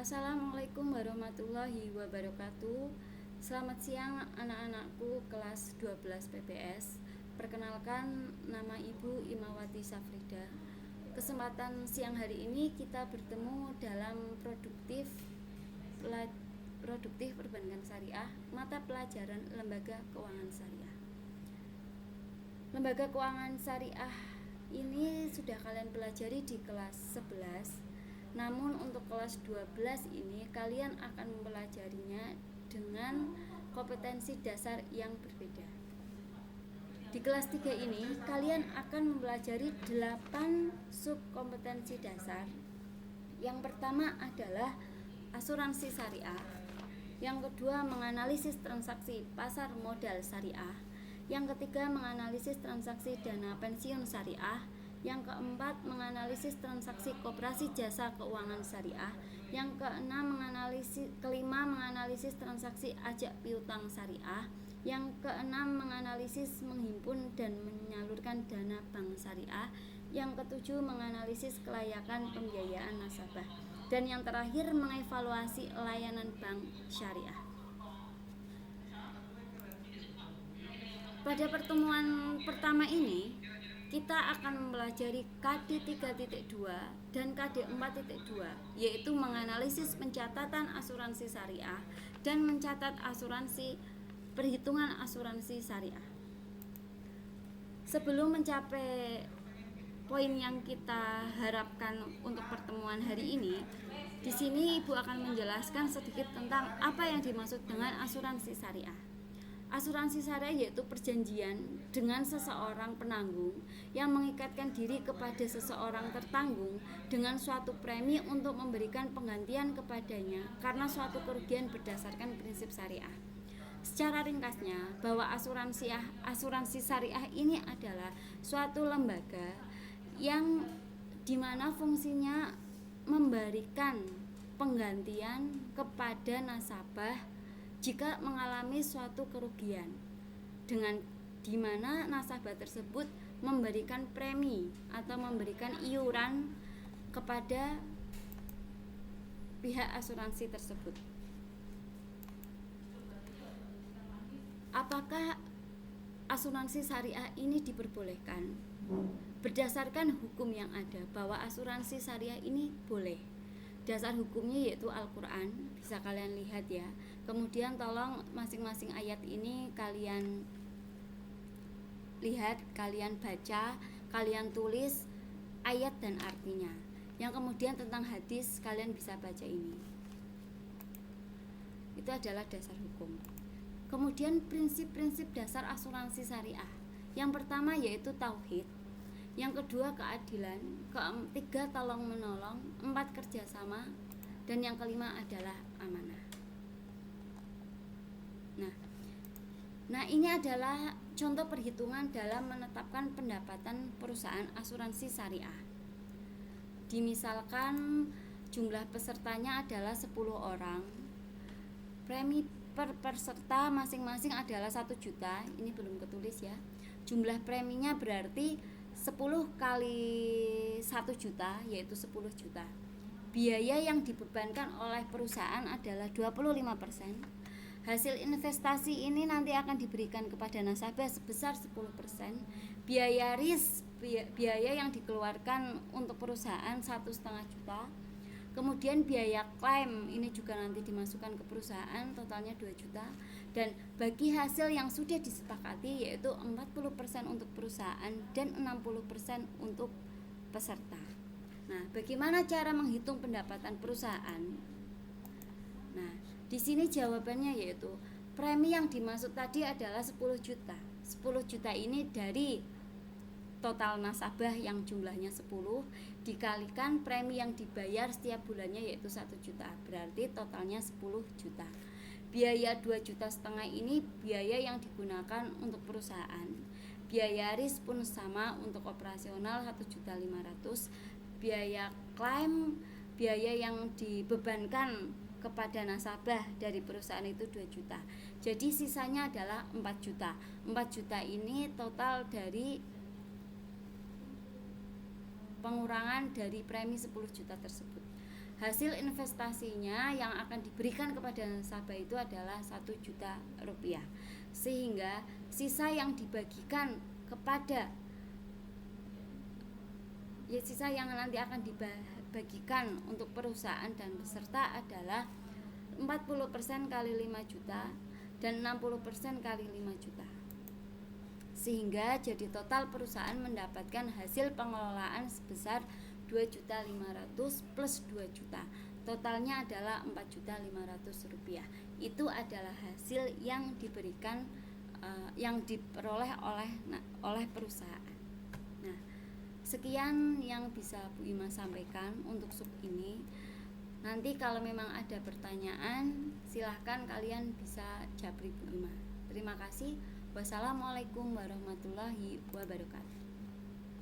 Assalamualaikum warahmatullahi wabarakatuh. Selamat siang anak-anakku kelas 12 PPS. Perkenalkan, nama Ibu Imawati Safrida. Kesempatan siang hari ini kita bertemu dalam produktif perbankan syariah, mata pelajaran Lembaga Keuangan Syariah. Lembaga Keuangan Syariah ini sudah kalian pelajari di kelas 11. Namun untuk kelas 12 ini kalian akan mempelajarinya dengan kompetensi dasar yang berbeda. Di kelas 3 ini kalian akan mempelajari 8 subkompetensi dasar. Yang pertama adalah asuransi syariah. Yang kedua, menganalisis transaksi pasar modal syariah. Yang ketiga, menganalisis transaksi dana pensiun syariah. Yang keempat, menganalisis transaksi koperasi jasa keuangan syariah. Yang kelima, menganalisis transaksi ajak piutang syariah. Yang keenam, menganalisis menghimpun dan menyalurkan dana bank syariah. Yang ketujuh, menganalisis kelayakan pembiayaan nasabah. Dan yang terakhir, mengevaluasi layanan bank syariah. Pada pertemuan pertama ini kita akan mempelajari KD 3.2 dan KD 4.2, yaitu menganalisis pencatatan asuransi syariah dan mencatat perhitungan asuransi syariah. Sebelum mencapai poin yang kita harapkan untuk pertemuan hari ini, di sini Ibu akan menjelaskan sedikit tentang apa yang dimaksud dengan asuransi syariah. Asuransi syariah yaitu perjanjian dengan seseorang penanggung yang mengikatkan diri kepada seseorang tertanggung dengan suatu premi untuk memberikan penggantian kepadanya karena suatu kerugian berdasarkan prinsip syariah. Secara ringkasnya, bahwa asuransi syariah ini adalah suatu lembaga yang dimana fungsinya memberikan penggantian kepada nasabah jika mengalami suatu kerugian, dengan dimana nasabah tersebut memberikan premi atau memberikan iuran kepada pihak asuransi tersebut. Apakah asuransi syariah ini diperbolehkan? Berdasarkan hukum yang ada bahwa asuransi syariah ini boleh. Dasar hukumnya yaitu Al-Quran, bisa kalian lihat ya. Kemudian tolong masing-masing ayat ini kalian lihat, kalian baca, kalian tulis ayat dan artinya. Yang kemudian tentang hadis kalian bisa baca ini. Itu adalah dasar hukum. Kemudian prinsip-prinsip dasar asuransi syariah. Yang pertama yaitu tauhid. Yang kedua keadilan, ketiga tolong menolong, empat kerjasama, dan yang kelima adalah amanah. Nah ini adalah contoh perhitungan dalam menetapkan pendapatan perusahaan asuransi syariah. Dimisalkan jumlah pesertanya adalah 10 orang, premi per peserta masing-masing adalah 1 juta. Ini belum ketulis ya. Jumlah preminya berarti 10 kali 1 juta, yaitu 10 juta. Biaya yang dibebankan oleh perusahaan adalah 25%. Hasil investasi ini nanti akan diberikan kepada nasabah sebesar 10%. Biaya biaya yang dikeluarkan untuk perusahaan 1,5 juta. Kemudian biaya klaim ini juga nanti dimasukkan ke perusahaan, totalnya 2 juta. Dan bagi hasil yang sudah disepakati yaitu 40% untuk perusahaan dan 60% untuk peserta. Nah, bagaimana cara menghitung pendapatan perusahaan? Nah, di sini jawabannya yaitu premi yang dimaksud tadi adalah 10 juta. 10 juta ini dari total nasabah yang jumlahnya 10 dikalikan premi yang dibayar setiap bulannya yaitu 1 juta. Berarti totalnya 10 juta. Biaya 2,5 juta ini biaya yang digunakan untuk perusahaan. Biaya RIS pun sama untuk operasional 1,5 juta. Biaya klaim, biaya yang dibebankan kepada nasabah dari perusahaan itu 2 juta. Jadi sisanya adalah 4 juta. 4 juta ini total dari pengurangan dari premi 10 juta tersebut. hasil investasinya yang akan diberikan kepada nasabah itu adalah 1 juta rupiah, sehingga sisa yang dibagikan kepada sisa yang nanti akan dibagikan untuk perusahaan dan peserta adalah 40% kali 5 juta dan 60% kali 5 juta, sehingga jadi total perusahaan mendapatkan hasil pengelolaan sebesar 2.500.000 plus 2 juta, totalnya adalah 4.500.000 rupiah. Itu adalah hasil yang diberikan yang diperoleh oleh perusahaan. Nah, sekian yang bisa Bu Ima sampaikan untuk sub ini. Nanti kalau memang ada pertanyaan, silahkan kalian bisa japri Bu Ima. Terima kasih. Wassalamualaikum warahmatullahi wabarakatuh.